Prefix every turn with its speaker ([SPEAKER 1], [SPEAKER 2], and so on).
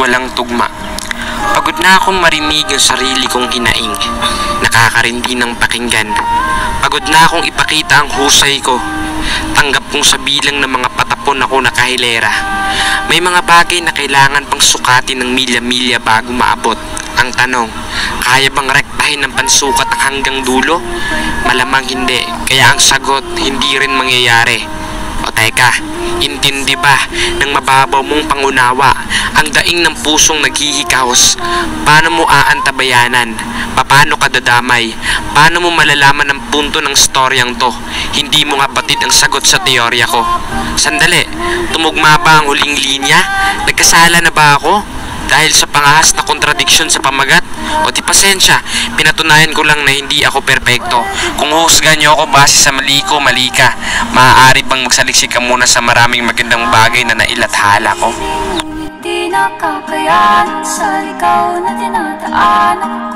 [SPEAKER 1] walang tugma. Pagod na akong marinig ang sarili kong hinaing. Nakakarindi ng pakinggan. Pagod na akong ipakita ang husay ko. Tanggap kong sa bilang ng mga patapon ako nakahilera. May mga bagay na kailangan pang sukatin ng milya-milya bago maabot. Ang tanong, kaya bang rektahin ng pansukat ang hanggang dulo? Malamang hindi, kaya ang sagot, hindi rin mangyayari. O teka, intindi ba ng mababaw mong pangunawa ang daing ng pusong naghihikaos? Paano mo aantabayanan? Paano ka dadamay? Paano mo malalaman ang punto ng storyang to? Hindi mo nga batid ang sagot sa teorya ko. Sandali, tumugma ba ang huling linya? Nagkasala na ba ako? Dahil sa pangahas na kontradiksyon sa pamagat? O di pasensya, pinatunayan ko lang na hindi ako perpekto. Kung husgan niyo ako base sa mali ko, mali ka. Maaari bang magsaliksik ka muna sa maraming magandang bagay na nailathala ko?
[SPEAKER 2] Di nakakayanan sa ikaw na tinadaanan.